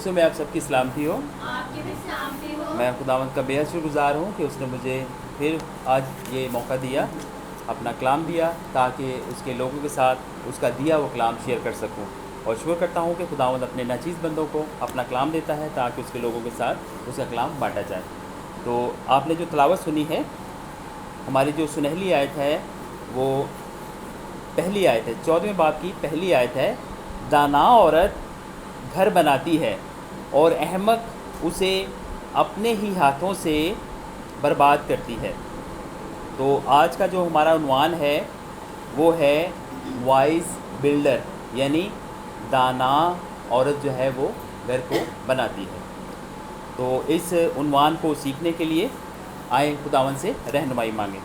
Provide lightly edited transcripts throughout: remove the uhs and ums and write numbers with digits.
یسوع میں آپ سب کی سلامتی ہو۔ آپ کی بھی سلامتی ہو۔ میں خداوند کا بے حد شکر گزار ہوں کہ اس نے مجھے پھر آج یہ موقع دیا، اپنا کلام دیا، تاکہ اس کے لوگوں کے ساتھ اس کا دیا وہ کلام شیئر کر سکوں، اور شکر کرتا ہوں کہ خداوند اپنے ناچیز بندوں کو اپنا کلام دیتا ہے تاکہ اس کے لوگوں کے ساتھ اس کا کلام بانٹا جائے۔ تو آپ نے جو تلاوت سنی ہے، ہماری جو سنہلی آیت ہے وہ پہلی آیت ہے، 14ویں باب کی پہلی آیت ہے۔ دانا عورت گھر بناتی ہے اور احمق اسے اپنے ہی ہاتھوں سے برباد کرتی ہے۔ تو آج کا جو ہمارا عنوان ہے وہ ہے وائز بلڈر، یعنی دانا عورت جو ہے وہ گھر کو بناتی ہے۔ تو اس عنوان کو سیکھنے کے لیے آئیں خداوند سے رہنمائی مانگیں۔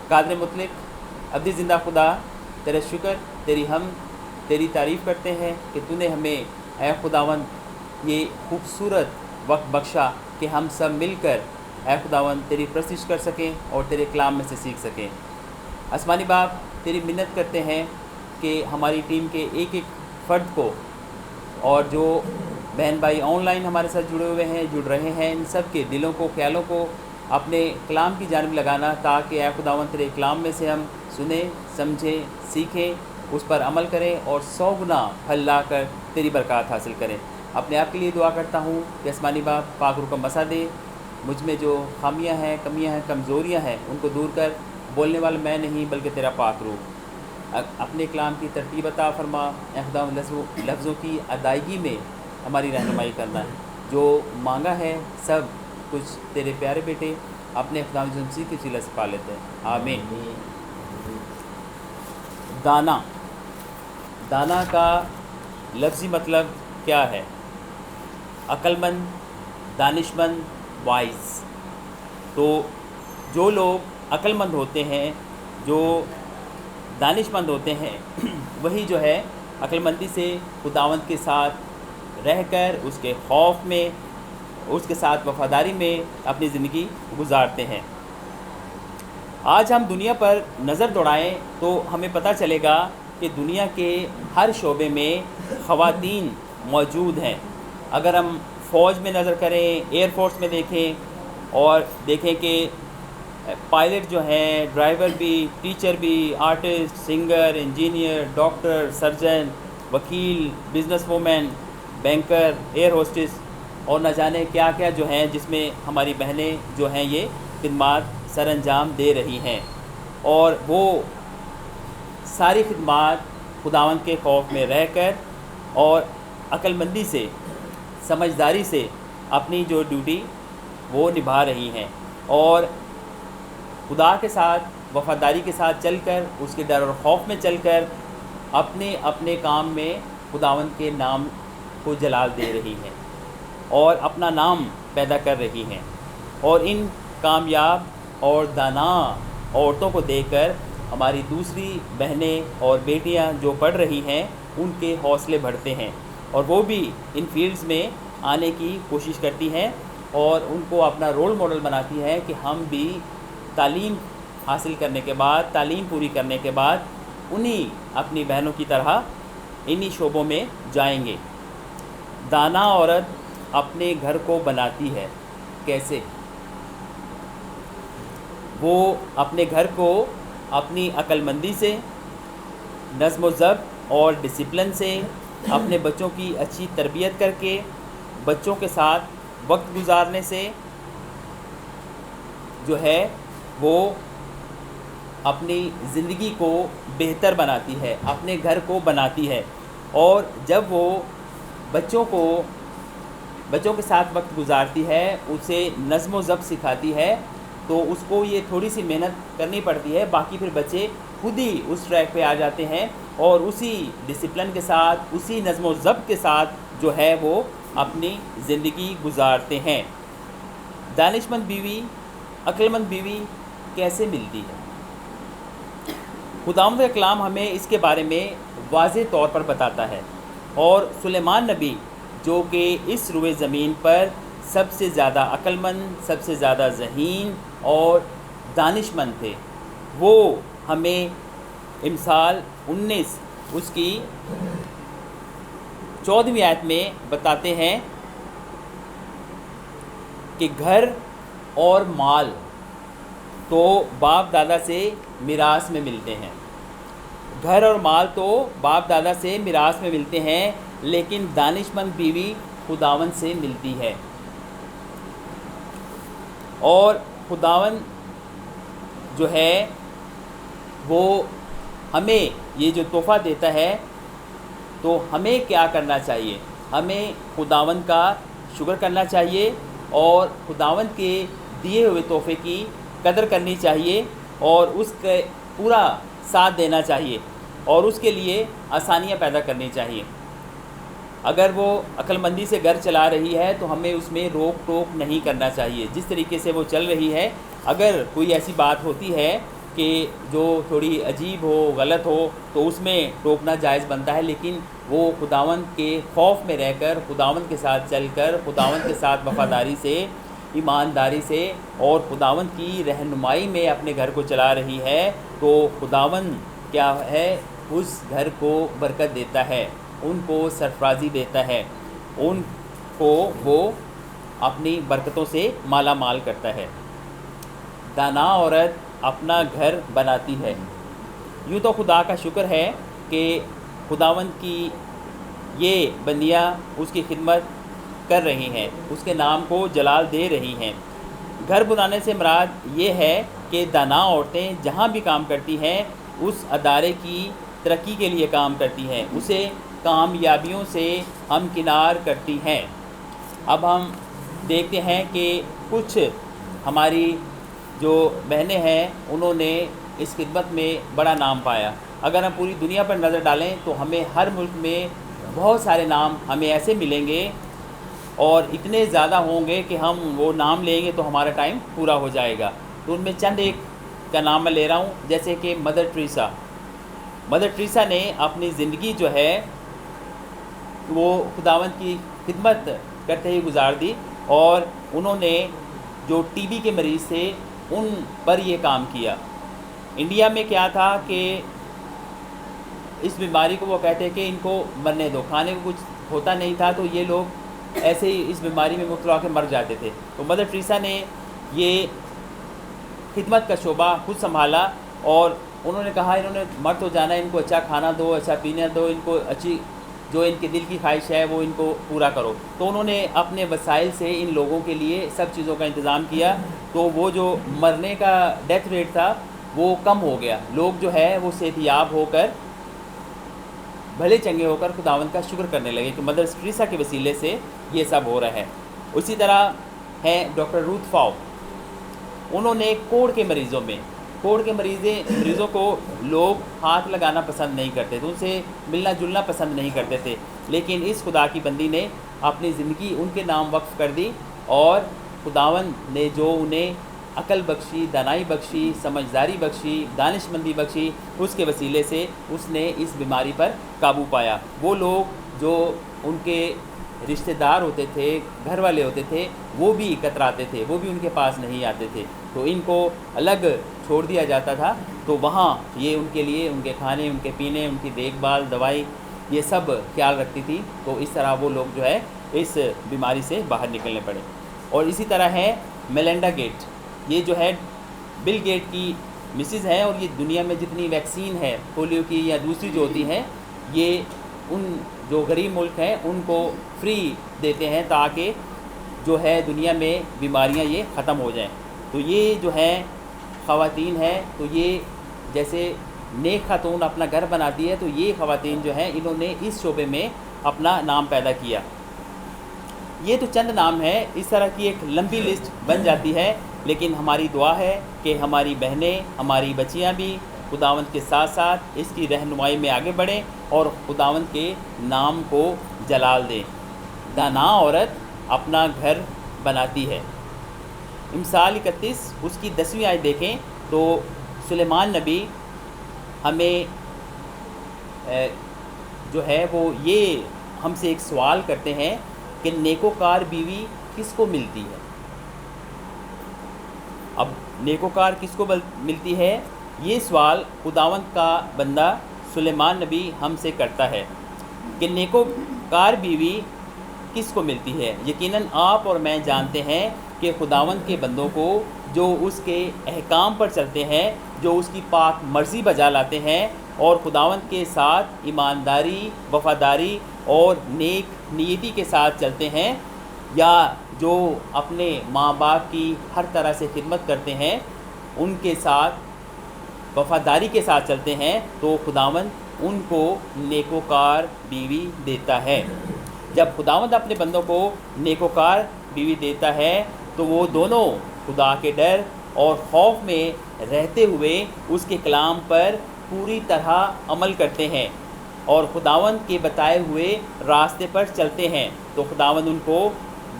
قادر مطلق ابدی زندہ خدا، تیرا شکر، تیری تعریف کرتے ہیں کہ تو نے ہمیں اے خداوند یہ خوبصورت وقت بخشا کہ ہم سب مل کر اے خداوند تیری پرستش کر سکیں اور تیرے کلام میں سے سیکھ سکیں۔ آسمانی باپ، تیری منت کرتے ہیں کہ ہماری ٹیم کے ایک ایک فرد کو اور جو بہن بھائی آن لائن ہمارے ساتھ جڑ رہے ہیں ان سب کے دلوں کو، خیالوں کو اپنے کلام کی جانب لگانا، تاکہ اے خداوند تیرے کلام میں سے ہم سنیں، سمجھیں، سیکھیں، اس پر عمل کریں اور 100 گنا پھل لا کر تیری برکات حاصل کریں۔ اپنے آپ کے لیے دعا کرتا ہوں کہ آسمانی باپ پاک روح کا مسا دے، مجھ میں جو خامیاں ہیں، کمیاں ہیں، کمزوریاں ہیں ان کو دور کر، بولنے والا میں نہیں بلکہ تیرا پاک روح اپنے کلام کی ترتیب عطا فرما۔ اے خداوند لفظوں کی ادائیگی میں ہماری رہنمائی کرنا ہے، جو مانگا ہے سب کچھ تیرے پیارے بیٹے اپنے خداوند مسیح کی وسیلہ سے پا لیتے ہیں، آمین۔ دانا کا لفظی مطلب کیا ہے؟ عقل مند، دانش مند، وائز۔ تو جو لوگ عقل مند ہوتے ہیں، جو دانش مند ہوتے ہیں، وہی جو ہے عقل مندی سے خداوند کے ساتھ رہ کر اس کے خوف میں، اس کے ساتھ وفاداری میں اپنی زندگی گزارتے ہیں۔ آج ہم دنیا پر نظر دوڑائیں تو ہمیں پتہ چلے گا کہ دنیا کے ہر شعبے میں خواتین موجود ہیں۔ اگر ہم فوج میں نظر کریں، ایئر فورس میں دیکھیں اور دیکھیں کہ پائلٹ جو ہیں، ڈرائیور بھی، ٹیچر بھی، artist, singer, engineer, doctor, surgeon, وکیل، business woman, banker, air hostess اور نہ جانے کیا کیا جو ہیں، جس میں ہماری بہنیں جو ہیں یہ خدمات سر انجام دے رہی ہیں، اور وہ ساری خدمات خداوند کے خوف میں رہ کر اور عقل مندی سے، سمجھداری سے اپنی جو ڈیوٹی وہ نبھا رہی ہیں، اور خدا کے ساتھ وفاداری کے ساتھ چل کر، اس کے ڈر اور خوف میں چل کر اپنے کام میں خداوند کے نام کو جلال دے رہی ہیں اور اپنا نام پیدا کر رہی ہیں۔ اور ان کامیاب اور دانا عورتوں کو دیکھ کر ہماری دوسری بہنیں اور بیٹیاں جو پڑھ رہی ہیں ان کے حوصلے بڑھتے ہیں، اور وہ بھی ان فیلڈز میں آنے کی کوشش کرتی ہیں اور ان کو اپنا رول ماڈل بناتی ہے کہ ہم بھی تعلیم حاصل کرنے کے بعد، تعلیم پوری کرنے کے بعد انہی اپنی بہنوں کی طرح انہی شعبوں میں جائیں گے۔ دانا عورت اپنے گھر کو بناتی ہے، کیسے؟ وہ اپنے گھر کو اپنی عقل مندی سے، نظم و ضبط اور ڈسپلن سے، اپنے بچوں کی اچھی تربیت کر کے، بچوں کے ساتھ وقت گزارنے سے جو ہے وہ اپنی زندگی کو بہتر بناتی ہے، اپنے گھر کو بناتی ہے، اور جب وہ بچوں کے ساتھ وقت گزارتی ہے، اسے نظم و ضبط سکھاتی ہے، تو اس کو یہ تھوڑی سی محنت کرنی پڑتی ہے، باقی پھر بچے خود ہی اس ٹریک پہ آ جاتے ہیں اور اسی ڈسپلن کے ساتھ، اسی نظم و ضبط کے ساتھ جو ہے وہ اپنی زندگی گزارتے ہیں۔ دانش مند بیوی، عقل مند بیوی کیسے ملتی ہے؟ خداوند کا کلام ہمیں اس کے بارے میں واضح طور پر بتاتا ہے، اور سلیمان نبی جو کہ اس روئے زمین پر سب سے زیادہ عقل مند، سب سے زیادہ ذہین اور دانش مند تھے، وہ ہمیں امثال 19 اس کی 14ویں آیت میں بتاتے ہیں کہ گھر اور مال تو باپ دادا سے میراث میں ملتے ہیں، گھر اور مال تو باپ دادا سے میراث میں ملتے ہیں، لیکن دانش مند بیوی خداوند سے ملتی ہے۔ اور خداوند جو ہے وہ ہمیں یہ جو تحفہ دیتا ہے، تو ہمیں کیا کرنا چاہیے؟ ہمیں خداوند کا شکر کرنا چاہیے اور خداوند کے دیے ہوئے تحفے کی قدر کرنی چاہیے اور اس کے پورا ساتھ دینا چاہیے اور اس کے لیے آسانیاں پیدا کرنی چاہیے۔ اگر وہ عقل مندی سے گھر چلا رہی ہے تو ہمیں اس میں روک ٹوک نہیں کرنا چاہیے، جس طریقے سے وہ چل رہی ہے۔ اگر کوئی ایسی بات ہوتی ہے کہ جو تھوڑی عجیب ہو، غلط ہو، تو اس میں ٹوکنا جائز بنتا ہے، لیکن وہ خداوند کے خوف میں رہ کر، خداوند کے ساتھ چل کر، خداوند کے ساتھ وفاداری سے، ایمانداری سے اور خداوند کی رہنمائی میں اپنے گھر کو چلا رہی ہے، تو خداوند کیا ہے، اس گھر کو برکت دیتا ہے، ان کو سرفرازی دیتا ہے، ان کو وہ اپنی برکتوں سے مالا مال کرتا ہے۔ دانا عورت اپنا گھر بناتی ہے۔ یوں تو خدا کا شکر ہے کہ خداوند کی یہ بندیاں اس کی خدمت کر رہی ہیں، اس کے نام کو جلال دے رہی ہیں۔ گھر بنانے سے مراد یہ ہے کہ دانا عورتیں جہاں بھی کام کرتی ہیں اس ادارے کی ترقی کے لیے کام کرتی ہیں، اسے کامیابیوں سے ہمکنار کرتی ہیں۔ اب ہم دیکھتے ہیں کہ کچھ ہماری جو بہنیں ہیں انہوں نے اس خدمت میں بڑا نام پایا۔ اگر ہم پوری دنیا پر نظر ڈالیں تو ہمیں ہر ملک میں بہت سارے نام ہمیں ایسے ملیں گے اور اتنے زیادہ ہوں گے کہ ہم وہ نام لیں گے تو ہمارا ٹائم پورا ہو جائے گا۔ تو ان میں چند ایک کا نام میں لے رہا ہوں، جیسے کہ مدر ٹریسا۔ مدر ٹریسا نے اپنی زندگی جو ہے وہ خداوند کی خدمت کرتے ہی گزار دی، اور انہوں نے جو ٹی بی کے مریض تھے ان پر یہ کام کیا۔ انڈیا میں کیا تھا کہ اس بیماری کو وہ کہتے کہ ان کو مرنے دو، کھانے کو کچھ ہوتا نہیں تھا تو یہ لوگ ایسے ہی اس بیماری میں مبتلا ہو کے مر جاتے تھے۔ تو مدر ٹریسا نے یہ خدمت کا شعبہ خود سنبھالا اور انہوں نے کہا انہوں نے مر تو جانا ہے، ان کو اچھا کھانا دو، اچھا پینا دو، ان کو اچھی جو ان کے دل کی خواہش ہے وہ ان کو پورا کرو۔ تو انہوں نے اپنے وسائل سے ان لوگوں کے لیے سب چیزوں کا انتظام کیا، تو وہ جو مرنے کا ڈیتھ ریٹ تھا وہ کم ہو گیا۔ لوگ جو ہے وہ صحت یاب ہو کر، بھلے چنگے ہو کر خداوند کا شکر کرنے لگے کہ مدر ٹریسا کے وسیلے سے یہ سب ہو رہا ہے۔ اسی طرح ہے ڈاکٹر روتھ فاؤ۔ انہوں نے کوڑ کے مریضوں کو لوگ ہاتھ لگانا پسند نہیں کرتے تھے، ان سے ملنا جلنا پسند نہیں کرتے تھے، لیکن اس خدا کی بندی نے اپنی زندگی ان کے نام وقف کر دی، اور خداوند نے جو انہیں عقل بخشی، دانائی بخشی، سمجھداری بخشی، دانش مندی بخشی، اس کے وسیلے سے اس نے اس بیماری پر قابو پایا۔ وہ لوگ جو ان کے رشتہ دار ہوتے تھے، گھر والے ہوتے تھے، وہ بھی کتراتے تھے، وہ بھی ان کے پاس نہیں آتے تھے، تو ان کو الگ چھوڑ دیا جاتا تھا، تو وہاں یہ ان کے لیے ان کے کھانے، ان کے پینے، ان کی دیکھ بھال، دوائی، یہ سب خیال رکھتی تھی۔ تو اس طرح وہ لوگ جو ہے اس بیماری سے باہر نکلنے پڑے۔ اور اسی طرح ہے میلنڈا گیٹ، یہ جو ہے بل گیٹ کی مسز ہیں، اور یہ دنیا میں جتنی ویکسین ہے پولیو کی یا دوسری جو ہوتی ہیں، یہ ان جو غریب ملک ہیں ان کو فری دیتے ہیں تاکہ جو ہے دنیا میں بیماریاں یہ ختم ہو جائیں۔ تو یہ جو ہے خواتین ہیں، تو یہ جیسے نیک خاتون اپنا گھر بناتی ہے، تو یہ خواتین جو ہیں انہوں نے اس شعبے میں اپنا نام پیدا کیا۔ یہ تو چند نام ہے، اس طرح کی ایک لمبی لسٹ بن جاتی ہے، لیکن ہماری دعا ہے کہ ہماری بہنیں، ہماری بچیاں بھی خداوند کے ساتھ ساتھ اس کی رہنمائی میں آگے بڑھیں اور خداوند کے نام کو جلال دیں۔ دانا عورت اپنا گھر بناتی ہے۔ امثال 31 اس کی 10ویں آیت دیکھیں تو سلیمان نبی ہمیں جو ہے وہ یہ ہم سے ایک سوال کرتے ہیں کہ نیکوکار بیوی کس کو ملتی ہے؟ اب نیکوکار کس کو ملتی ہے؟ یہ سوال خداوند کا بندہ سلیمان نبی ہم سے کرتا ہے کہ نیکوکار بیوی کس کو ملتی ہے۔ یقیناً آپ اور میں جانتے ہیں کہ خداوند کے بندوں کو جو اس کے احکام پر چلتے ہیں، جو اس کی پاک مرضی بجا لاتے ہیں اور خداوند کے ساتھ ایمانداری، وفاداری اور نیک نیتی کے ساتھ چلتے ہیں، یا جو اپنے ماں باپ کی ہر طرح سے خدمت کرتے ہیں، ان کے ساتھ وفاداری کے ساتھ چلتے ہیں، تو خداوند ان کو نیکوکار بیوی دیتا ہے۔ جب خداوند اپنے بندوں کو نیکوکار بیوی دیتا ہے تو وہ دونوں خدا کے ڈر اور خوف میں رہتے ہوئے اس کے کلام پر پوری طرح عمل کرتے ہیں اور خداوند کے بتائے ہوئے راستے پر چلتے ہیں، تو خداوند ان کو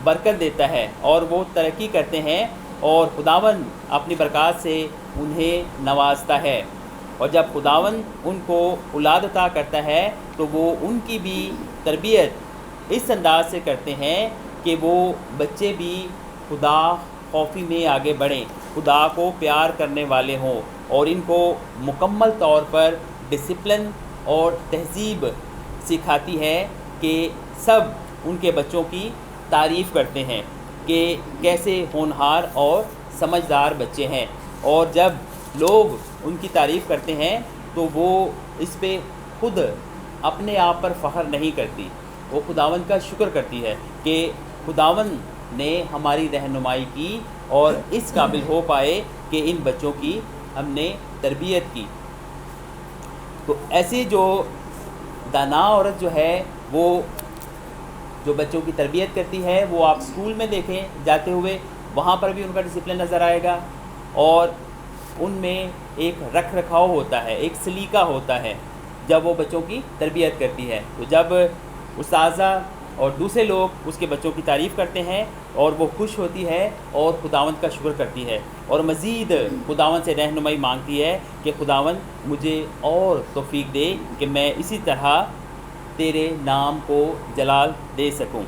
برکت دیتا ہے اور وہ ترقی کرتے ہیں اور خداوند اپنی برکات سے انہیں نوازتا ہے۔ اور جب خداوند ان کو اولاد عطا کرتا ہے تو وہ ان کی بھی تربیت اس انداز سے کرتے ہیں کہ وہ بچے بھی خدا خوفی میں آگے بڑھیں، خدا کو پیار کرنے والے ہوں، اور ان کو مکمل طور پر ڈسپلن اور تہذیب سکھاتی ہے کہ سب ان کے بچوں کی تعریف کرتے ہیں کہ کیسے ہونہار اور سمجھدار بچے ہیں، اور جب لوگ ان کی تعریف کرتے ہیں تو وہ اس پہ خود اپنے آپ پر فخر نہیں کرتی، وہ خداوند کا شکر کرتی ہے کہ خداوند نے ہماری رہنمائی کی اور اس قابل ہو پائے کہ ان بچوں کی ہم نے تربیت کی۔ تو ایسی جو دانا عورت جو ہے، وہ جو بچوں کی تربیت کرتی ہے، وہ آپ اسکول میں دیکھیں جاتے ہوئے، وہاں پر بھی ان کا ڈسپلن نظر آئے گا، اور ان میں ایک رکھ رکھاؤ ہوتا ہے، ایک سلیقہ ہوتا ہے جب وہ بچوں کی تربیت کرتی ہے۔ تو جب اساتذہ اور دوسرے لوگ اس کے بچوں کی تعریف کرتے ہیں اور وہ خوش ہوتی ہے اور خداوند کا شکر کرتی ہے اور مزید خداوند سے رہنمائی مانگتی ہے کہ خداوند مجھے اور توفیق دے کہ میں اسی طرح تیرے نام کو جلال دے سکوں۔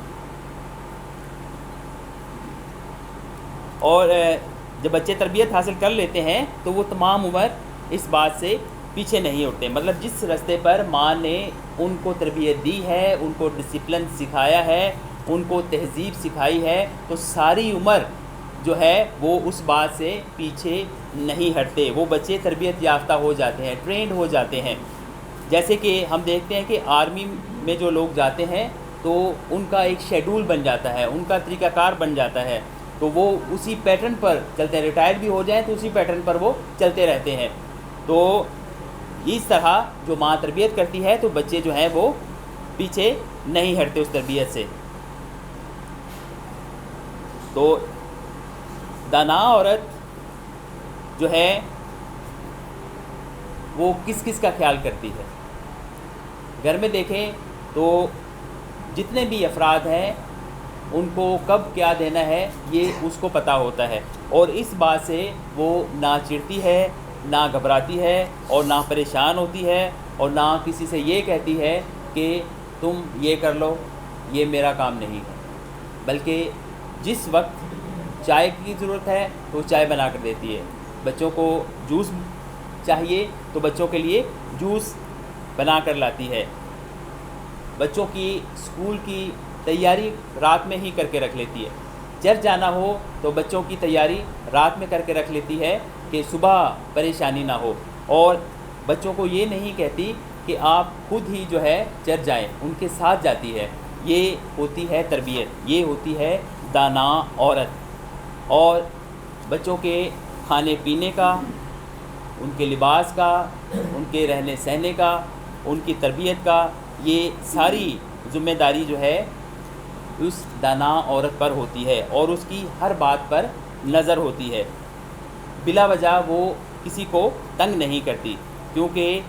اور جب بچے تربیت حاصل کر لیتے ہیں تو وہ تمام عمر اس بات سے پیچھے نہیں اٹھتے، مطلب جس رستے پر ماں نے ان کو تربیت دی ہے، ان کو ڈسپلن سکھایا ہے، ان کو تہذیب سکھائی ہے، تو ساری عمر جو ہے وہ اس بات سے پیچھے نہیں ہٹتے، وہ بچے تربیت یافتہ ہو جاتے ہیں، ٹرینڈ ہو جاتے ہیں۔ جیسے کہ ہم دیکھتے ہیں کہ آرمی میں جو لوگ جاتے ہیں تو ان کا ایک شیڈول بن جاتا ہے، ان کا طریقہ کار بن جاتا ہے، تو وہ اسی پیٹرن پر چلتے ہیں، ریٹائر بھی ہو جائیں تو اسی پیٹرن پر وہ چلتے رہتے ہیں۔ تو اس طرح جو ماں تربیت کرتی ہے تو بچے جو ہیں وہ پیچھے نہیں ہٹتے اس تربیت سے۔ تو دانا عورت جو ہے وہ کس کس کا خیال کرتی ہے؟ گھر میں دیکھیں تو جتنے بھی افراد ہیں ان کو کب کیا دینا ہے یہ اس کو پتہ ہوتا ہے، اور اس بات سے وہ نہ چڑھتی ہے، نہ گھبراتی ہے، اور نہ پریشان ہوتی ہے، اور نہ کسی سے یہ کہتی ہے کہ تم یہ کر لو، یہ میرا کام نہیں ہے، بلکہ جس وقت چائے کی ضرورت ہے تو چائے بنا کر دیتی ہے۔ بچوں کو جوس چاہیے تو بچوں کے لیے جوس بنا کر لاتی ہے۔ بچوں کی اسکول کی تیاری رات میں ہی کر کے رکھ لیتی ہے، چرچ جانا ہو تو بچوں کی تیاری رات میں کر کے رکھ لیتی ہے کہ صبح پریشانی نہ ہو، اور بچوں کو یہ نہیں کہتی کہ آپ خود ہی جو ہے چرچ جائیں، ان کے ساتھ جاتی ہے۔ یہ ہوتی ہے تربیت، یہ ہوتی ہے دانا عورت۔ اور بچوں کے کھانے پینے کا، ان کے لباس کا، ان کے رہنے سہنے کا، ان کی تربیت کا، یہ ساری ذمہ داری جو ہے اس دانا عورت پر ہوتی ہے، اور اس کی ہر بات پر نظر ہوتی ہے۔ بلا وجہ وہ کسی کو تنگ نہیں کرتی، کیونکہ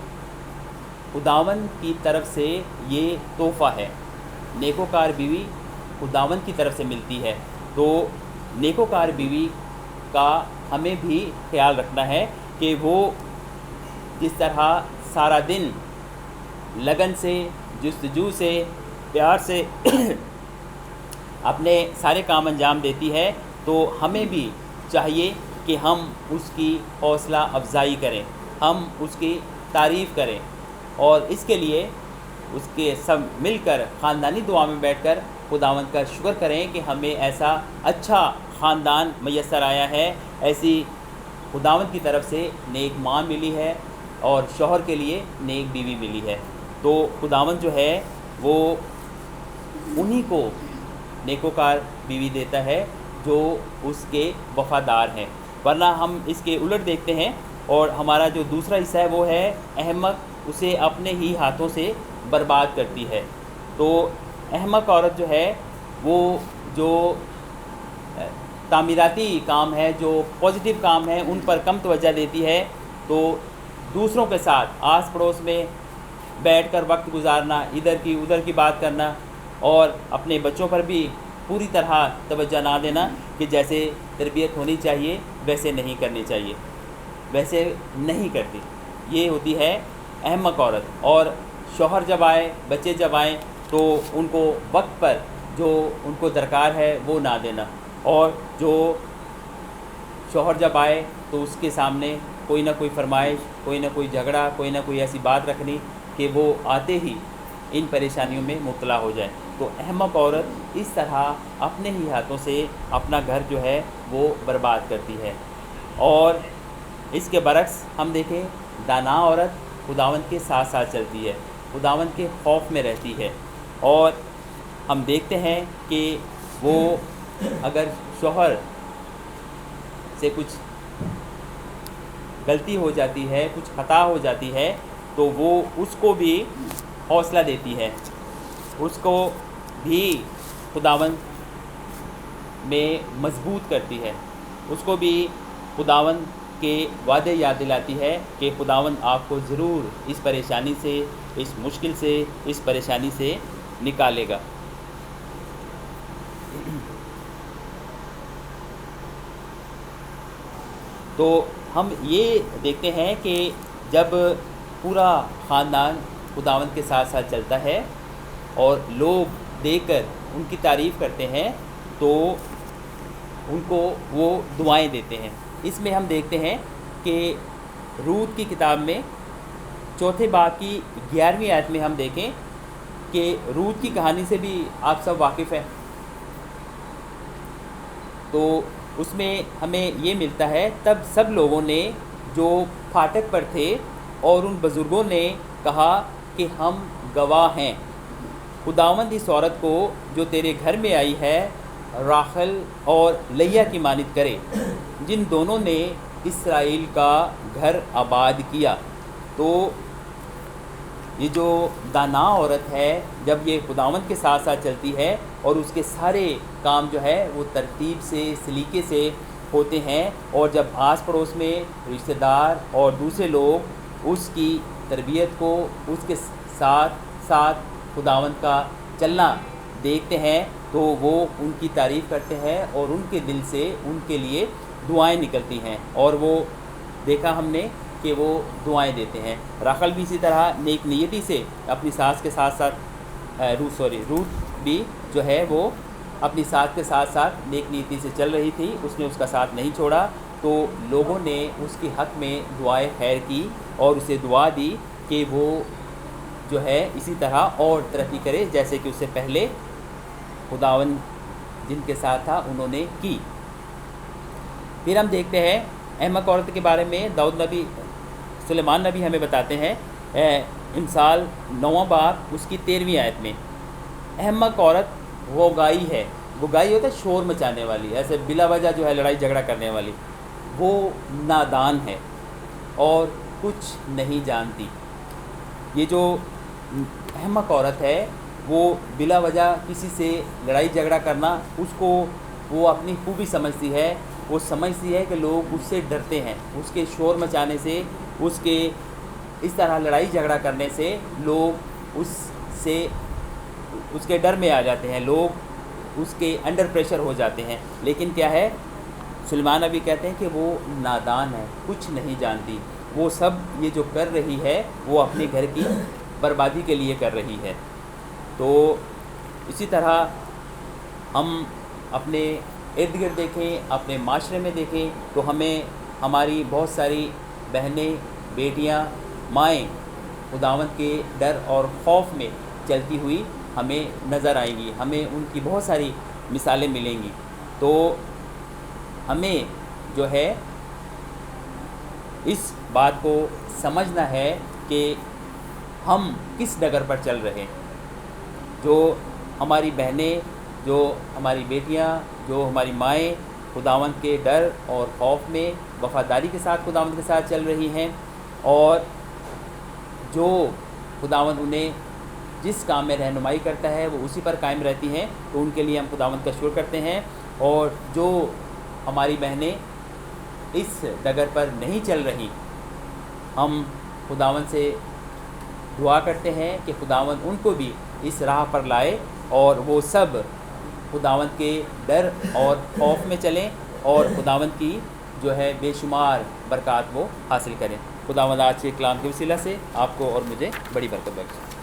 خداوند کی طرف سے یہ تحفہ ہے۔ نیکوکار بیوی خداوند کی طرف سے ملتی ہے، تو نیکوکار بیوی کا ہمیں بھی خیال رکھنا ہے کہ وہ جس طرح سارا دن لگن سے، جستجو سے، پیار سے اپنے سارے کام انجام دیتی ہے، تو ہمیں بھی چاہیے کہ ہم اس کی حوصلہ افزائی کریں، ہم اس کی تعریف کریں، اور اس کے لیے اس کے سب مل کر خاندانی دعا میں بیٹھ کر خداوند کا شکر کریں کہ ہمیں ایسا اچھا خاندان میسر آیا ہے، ایسی خداوند کی طرف سے نیک ماں ملی ہے اور شوہر کے لیے نیک بیوی ملی ہے۔ تو خداوند جو ہے وہ انہی کو نیکوکار بیوی دیتا ہے جو اس کے وفادار ہیں، ورنہ ہم اس کے الٹ دیکھتے ہیں اور ہمارا جو دوسرا حصہ ہے وہ ہے احمق اسے اپنے ہی ہاتھوں سے برباد کرتی ہے۔ تو احمق عورت جو ہے وہ جو تعمیراتی کام ہے، جو پازیٹیو کام ہے، ان پر کم توجہ دیتی ہے، تو دوسروں کے ساتھ آس پڑوس میں بیٹھ کر وقت گزارنا، ادھر کی ادھر کی بات کرنا اور اپنے بچوں پر بھی پوری طرح توجہ نہ دینا کہ جیسے تربیت ہونی چاہیے ویسے نہیں کرنی چاہیے، ویسے نہیں کرتی، یہ ہوتی ہے احمق عورت۔ اور شوہر جب آئے، بچے جب آئیں تو ان کو وقت پر جو ان کو درکار ہے وہ نہ دینا، اور جو شوہر جب آئے تو اس کے سامنے کوئی نہ کوئی فرمائش، کوئی نہ کوئی جھگڑا، کوئی نہ کوئی ایسی بات رکھنی کہ وہ آتے ہی ان پریشانیوں میں مبتلا ہو جائے۔ تو احمق عورت اس طرح اپنے ہی ہاتھوں سے اپنا گھر جو ہے وہ برباد کرتی ہے۔ اور اس کے برعکس ہم دیکھیں دانا عورت خداوند کے ساتھ ساتھ چلتی ہے، خداوند کے خوف میں رہتی ہے، اور ہم دیکھتے ہیں کہ وہ اگر شوہر سے کچھ غلطی ہو جاتی ہے، کچھ خطا ہو جاتی ہے، تو وہ اس کو بھی حوصلہ دیتی ہے، اس کو بھی خداوند میں مضبوط کرتی ہے، اس کو بھی خداوند کے وعدے یاد دلاتی ہے کہ خداوند آپ کو ضرور اس پریشانی سے، اس مشکل سے، اس پریشانی سے نکالے گا۔ تو ہم یہ دیکھتے ہیں کہ جب پورا خاندان خداوند کے ساتھ ساتھ چلتا ہے اور لوگ دیکھ کر ان کی تعریف کرتے ہیں تو ان کو وہ دعائیں دیتے ہیں۔ اس میں ہم دیکھتے ہیں کہ روت کی کتاب میں چوتھے باب کی 11ویں آیت میں ہم دیکھیں کہ روت کی کہانی سے بھی آپ سب واقف ہیں، تو اس میں ہمیں یہ ملتا ہے تب سب لوگوں نے جو پھاٹک پر تھے اور ان بزرگوں نے کہا کہ ہم گواہ ہیں، خداوند اس عورت کو جو تیرے گھر میں آئی ہے راحل اور لیا کی مانند کرے، جن دونوں نے اسرائیل کا گھر آباد کیا۔ تو یہ جو دانا عورت ہے جب یہ خداوند کے ساتھ ساتھ چلتی ہے اور اس کے سارے کام جو ہے وہ ترتیب سے، سلیقے سے ہوتے ہیں، اور جب آس پڑوس میں رشتہ دار اور دوسرے لوگ اس کی تربیت کو، اس کے ساتھ ساتھ خداوند کا چلنا دیکھتے ہیں تو وہ ان کی تعریف کرتے ہیں اور ان کے دل سے ان کے لیے دعائیں نکلتی ہیں، اور وہ دیکھا ہم نے کہ وہ دعائیں دیتے ہیں۔ راحل بھی اسی طرح نیک نیتی سے اپنی ساس کے ساتھ ساتھ روت بھی جو ہے وہ اپنی ساس کے ساتھ ساتھ نیک نیتی سے چل رہی تھی، اس نے اس کا ساتھ نہیں چھوڑا، تو لوگوں نے اس کے حق میں دعائے خیر کی اور اسے دعا دی کہ وہ جو ہے اسی طرح اور ترقی کرے جیسے کہ اس سے پہلے خداوند جن کے ساتھ تھا انہوں نے کی۔ پھر ہم دیکھتے ہیں احمق عورت کے بارے میں سلیمان نبی ہمیں بتاتے ہیں، امثال 9واں باب اس کی 13ویں آیت میں، احمق عورت وہ گائی ہے، وہ گائی ہوتا ہے شور مچانے والی، ایسے بلا وجہ جو ہے لڑائی جھگڑا کرنے والی، وہ نادان ہے اور کچھ نہیں جانتی۔ یہ جو احمق عورت ہے وہ بلا وجہ کسی سے لڑائی جھگڑا کرنا اس کو وہ اپنی خوبی سمجھتی ہے، وہ سمجھتی ہے کہ لوگ اس سے ڈرتے ہیں، اس کے شور مچانے سے، اس کے اس طرح لڑائی جھگڑا کرنے سے لوگ اس کے ڈر میں آ جاتے ہیں، لوگ اس کے انڈر پریشر ہو جاتے ہیں۔ لیکن کیا ہے، سلیمان نبی کہتے ہیں کہ وہ نادان ہے، کچھ نہیں جانتی، وہ سب یہ جو کر رہی ہے وہ اپنے گھر کی بربادی کے لیے کر رہی ہے۔ تو اسی طرح ہم اپنے ارد گرد دیکھیں، اپنے معاشرے میں دیکھیں تو ہمیں ہماری بہت ساری بہنیں، بیٹیاں، مائیں خداوند کے ڈر اور خوف میں چلتی ہوئی ہمیں نظر آئیں گی، ہمیں ان کی بہت ساری مثالیں ملیں گی۔ تو ہمیں جو ہے اس بات کو سمجھنا ہے کہ ہم کس ڈگر پر چل رہے ہیں. جو ہماری بہنیں، جو ہماری بیٹیاں، جو ہماری مائیں خداوند کے ڈر اور خوف میں وفاداری کے ساتھ خداوند کے ساتھ چل رہی ہیں، اور جو خداوند انہیں جس کام میں رہنمائی کرتا ہے وہ اسی پر قائم رہتی ہیں، تو ان کے لیے ہم خداوند کا شکر کرتے ہیں. اور جو ہماری بہنیں اس ڈگر پر نہیں چل رہی، ہم خداوند سے دعا کرتے ہیں کہ خداوند ان کو بھی اس راہ پر لائے اور وہ سب خداوند کے ڈر اور خوف میں چلیں اور خداوند کی جو ہے بے شمار برکات وہ حاصل کریں. خداوند آج کے کلام کے وسیلہ سے آپ کو اور مجھے بڑی برکت بخشے.